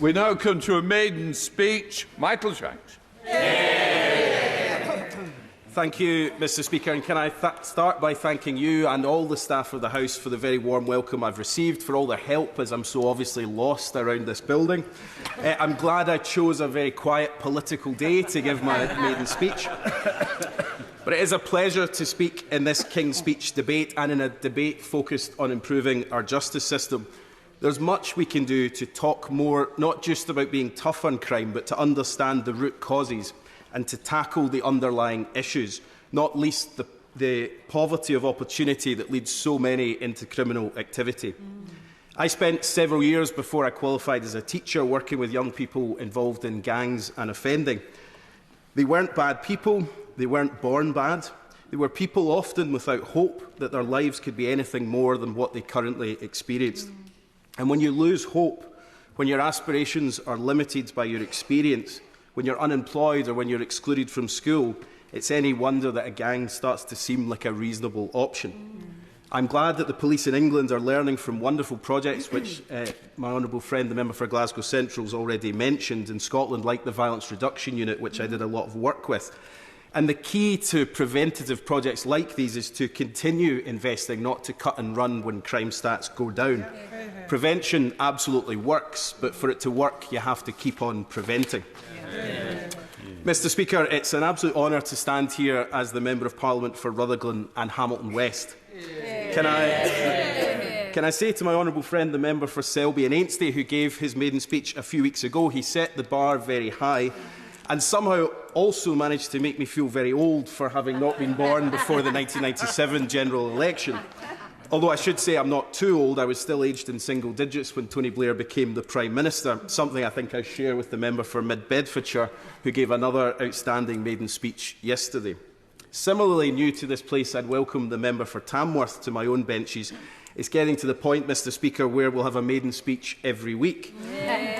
We now come to a maiden speech. Michael Shanks. Thank you, Mr Speaker, and can I start by thanking you and all the staff of the House for the very warm welcome I've received, for all the help as I'm so obviously lost around this building. I'm glad I chose a very quiet political day to give my maiden speech. But it is a pleasure to speak in this King's Speech debate, and in a debate focused on improving our justice system. There's much we can do to talk more, not just about being tough on crime, but to understand the root causes and to tackle the underlying issues, not least the poverty of opportunity that leads so many into criminal activity. I spent several years before I qualified as a teacher working with young people involved in gangs and offending. They weren't bad people, they weren't born bad. They were people often without hope that their lives could be anything more than what they currently experienced. And when you lose hope, when your aspirations are limited by your experience, when you're unemployed or when you're excluded from school, it's any wonder that a gang starts to seem like a reasonable option. I'm glad that the police in England are learning from wonderful projects which my honourable friend, the member for Glasgow Central, has already mentioned in Scotland, like the Violence Reduction Unit, which I did a lot of work with. And the key to preventative projects like these is to continue investing, not to cut and run when crime stats go down. Prevention absolutely works, but for it to work, you have to keep on preventing. Mr Speaker, it's an absolute honour to stand here as the Member of Parliament for Rutherglen and Hamilton West. Can I say to my honourable friend, the member for Selby and Ainstey, who gave his maiden speech a few weeks ago, he set the bar very high and somehow also managed to make me feel very old for having not been born before the 1997 general election. Although I should say I'm not too old, I was still aged in single digits when Tony Blair became the Prime Minister, something I think I share with the member for Mid-Bedfordshire, who gave another outstanding maiden speech yesterday. Similarly new to this place, I'd welcome the member for Tamworth to my own benches. It's getting to the point, Mr Speaker, where we'll have a maiden speech every week.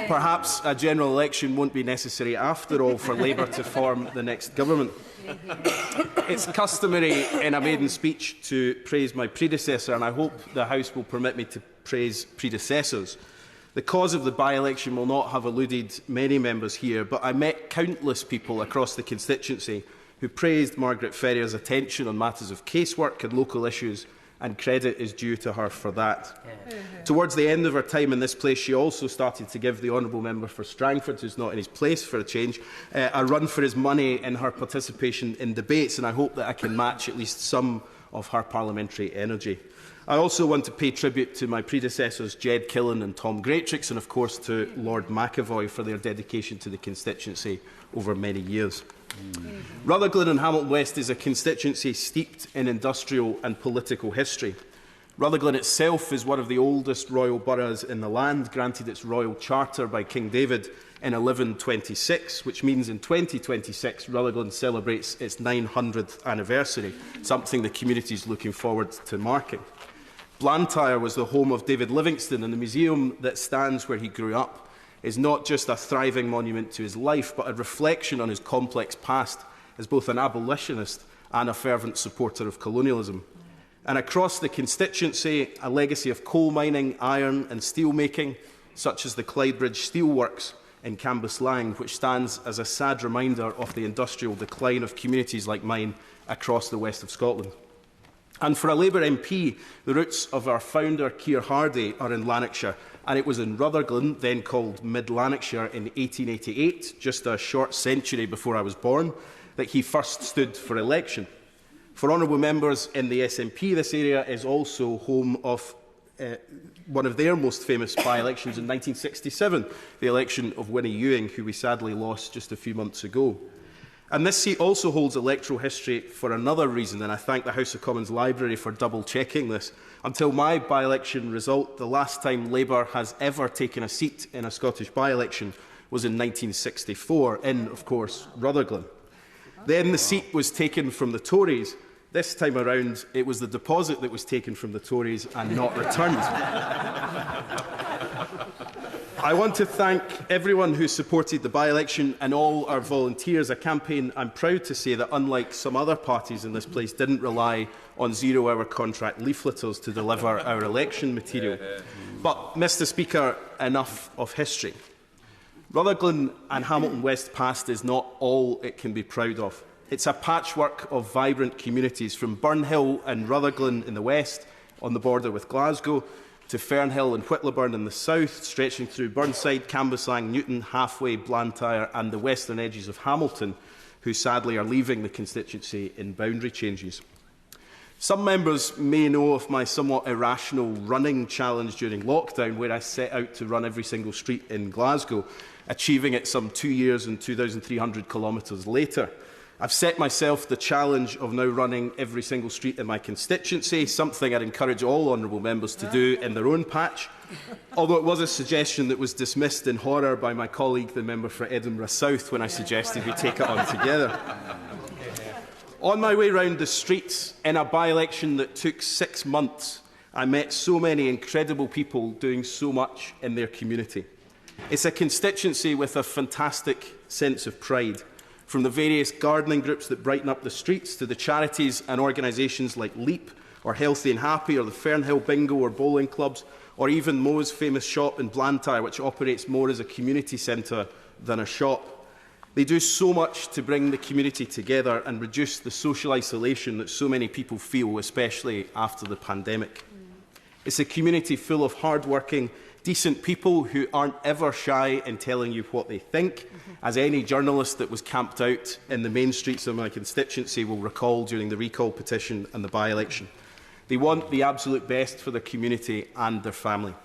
Perhaps a general election won't be necessary after all for Labour to form the next government. It's customary in a maiden speech to praise my predecessor, and I hope the House will permit me to praise predecessors. The cause of the by-election will not have eluded many members here, but I met countless people across the constituency who praised Margaret Ferrier's attention on matters of casework and local issues, and credit is due to her for that. Towards the end of her time in this place, she also started to give the honourable member for Strangford, who's not in his place for a change, a run for his money in her participation in debates, and I hope that I can match at least some of her parliamentary energy. I also want to pay tribute to my predecessors, Jed Killen and Tom Greatrix, and of course to Lord McAvoy for their dedication to the constituency over many years. Rutherglen and Hamilton West is a constituency steeped in industrial and political history. Rutherglen itself is one of the oldest royal boroughs in the land, granted its royal charter by King David in 1126, which means in 2026 Rutherglen celebrates its 900th anniversary, something the community is looking forward to marking. Blantyre was the home of David Livingstone, and the museum that stands where he grew up is not just a thriving monument to his life, but a reflection on his complex past as both an abolitionist and a fervent supporter of colonialism. And across the constituency, a legacy of coal mining, iron and steel making, such as the Clydebridge Steelworks in Cambuslang, which stands as a sad reminder of the industrial decline of communities like mine across the west of Scotland. And for a Labour MP, the roots of our founder, Keir Hardie, are in Lanarkshire, and it was in Rutherglen, then called Mid-Lanarkshire, in 1888, just a short century before I was born, that he first stood for election. For honourable members in the SNP, this area is also home of one of their most famous by-elections in 1967, the election of Winnie Ewing, who we sadly lost just a few months ago. And this seat also holds electoral history for another reason, and I thank the House of Commons Library for double-checking this. Until my by-election result, the last time Labour has ever taken a seat in a Scottish by-election was in 1964, in, of course, Rutherglen. Then the seat was taken from the Tories. This time around, it was the deposit that was taken from the Tories and not returned. I want to thank everyone who supported the by-election and all our volunteers, a campaign I'm proud to say that, unlike some other parties in this place, didn't rely on zero-hour contract leafleters to deliver our election material. But, Mr Speaker, enough of history. Rutherglen and Hamilton West Past is not all it can be proud of. It's a patchwork of vibrant communities, from Burnhill and Rutherglen in the west, on the border with Glasgow, to Fernhill and Whitlaburn in the south, stretching through Burnside, Cambuslang, Newton, Halfway, Blantyre and the western edges of Hamilton, who sadly are leaving the constituency in boundary changes. Some members may know of my somewhat irrational running challenge during lockdown, where I set out to run every single street in Glasgow, achieving it some 2 years and 2,300 kilometres later. I've set myself the challenge of now running every single street in my constituency, something I'd encourage all honourable members to do in their own patch, although it was a suggestion that was dismissed in horror by my colleague, the member for Edinburgh South, when I suggested we take it on together. On my way round the streets, in a by-election that took 6 months, I met so many incredible people doing so much in their community. It's a constituency with a fantastic sense of pride, from the various gardening groups that brighten up the streets to the charities and organisations like LEAP or Healthy and Happy or the Fernhill Bingo or bowling clubs, or even Mo's famous shop in Blantyre, which operates more as a community centre than a shop. They do so much to bring the community together and reduce the social isolation that so many people feel, especially after the pandemic. It's a community full of hard-working, decent people who aren't ever shy in telling you what they think, as any journalist that was camped out in the main streets of my constituency will recall during the recall petition and the by-election. They want the absolute best for their community and their family.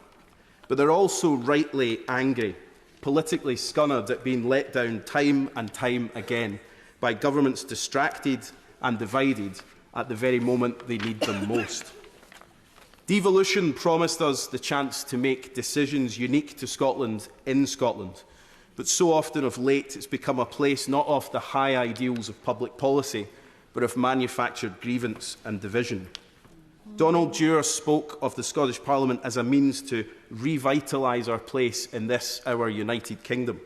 But they're also rightly angry, politically scunnered at being let down time and time again by governments distracted and divided at the very moment they need them most. Devolution promised us the chance to make decisions unique to Scotland in Scotland, but so often of late it's become a place not of the high ideals of public policy, but of manufactured grievance and division. Donald Dewar spoke of the Scottish Parliament as a means to revitalise our place in this, our United Kingdom.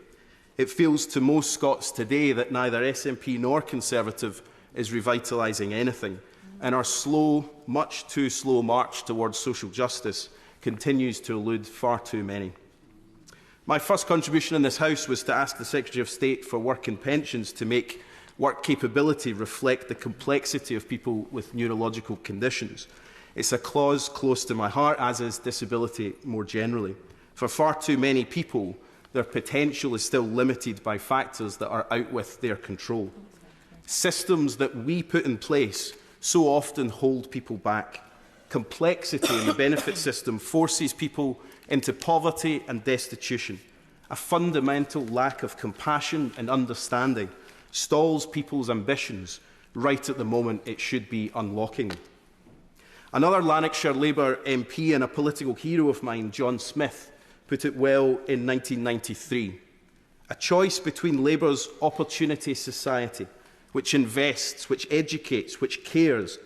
It feels to most Scots today that neither SNP nor Conservative is revitalising anything, and our slow, much too slow march towards social justice continues to elude far too many. My first contribution in this House was to ask the Secretary of State for Work and Pensions to make work capability reflect the complexity of people with neurological conditions. It's a clause close to my heart, as is disability more generally. For far too many people, their potential is still limited by factors that are out with their control. Systems that we put in place so often hold people back. Complexity in the benefit system forces people into poverty and destitution. A fundamental lack of compassion and understanding stalls people's ambitions right at the moment it should be unlocking them. Another Lanarkshire Labour MP and a political hero of mine, John Smith, put it well in 1993. A choice between Labour's opportunity society, which invests, which educates, which cares,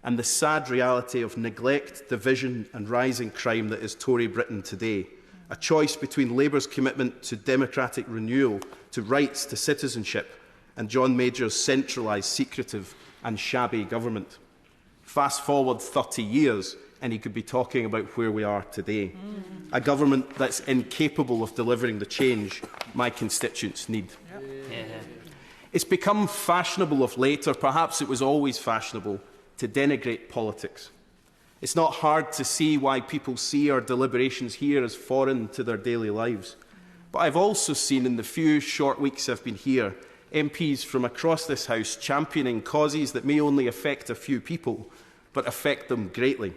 and the sad reality of neglect, division and rising crime that is Tory Britain today. A choice between Labour's commitment to democratic renewal, to rights, to citizenship, and John Major's centralised, secretive and shabby government. Fast forward 30 years and he could be talking about where we are today. A government that's incapable of delivering the change my constituents need. It's become fashionable of late, or perhaps it was always fashionable, to denigrate politics. It's not hard to see why people see our deliberations here as foreign to their daily lives. But I've also seen in the few short weeks I've been here, MPs from across this House championing causes that may only affect a few people, but affect them greatly.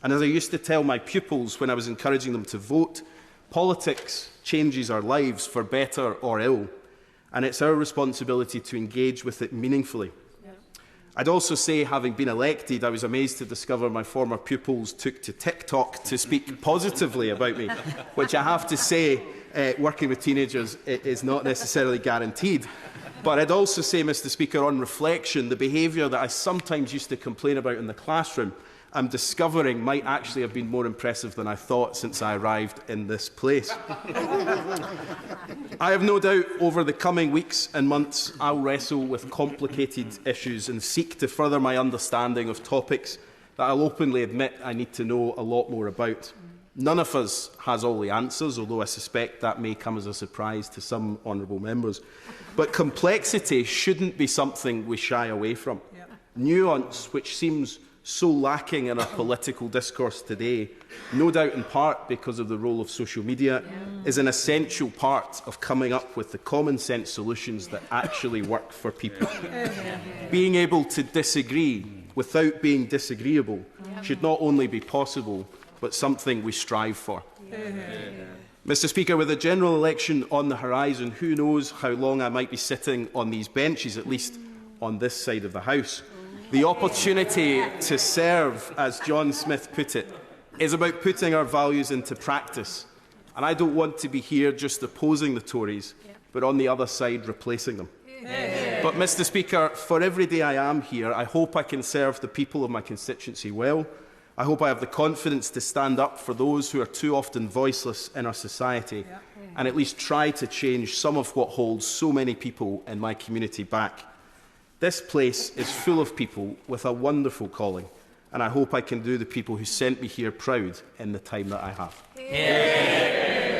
And as I used to tell my pupils when I was encouraging them to vote, politics changes our lives for better or ill, and it's our responsibility to engage with it meaningfully. I'd also say, having been elected, I was amazed to discover my former pupils took to TikTok to speak positively about me, which I have to say, working with teenagers is not necessarily guaranteed. But I'd also say, Mr. Speaker, on reflection, the behaviour that I sometimes used to complain about in the classroom, I'm discovering might actually have been more impressive than I thought since I arrived in this place. I have no doubt over the coming weeks and months I'll wrestle with complicated issues and seek to further my understanding of topics that I'll openly admit I need to know a lot more about. None of us has all the answers, although I suspect that may come as a surprise to some honourable members. But complexity shouldn't be something we shy away from. Yep. Nuance, which seems so lacking in our political discourse today, no doubt in part because of the role of social media, is an essential part of coming up with the common sense solutions that actually work for people. Being able to disagree without being disagreeable should not only be possible, but something we strive for. Mr. Speaker, with the general election on the horizon, who knows how long I might be sitting on these benches, at least on this side of the House. The opportunity to serve, as John Smith put it, is about putting our values into practice. And I don't want to be here just opposing the Tories, but on the other side replacing them. But, Mr. Speaker, for every day I am here, I hope I can serve the people of my constituency well. I hope I have the confidence to stand up for those who are too often voiceless in our society and at least try to change some of what holds so many people in my community back. This place is full of people with a wonderful calling, and I hope I can do the people who sent me here proud in the time that I have.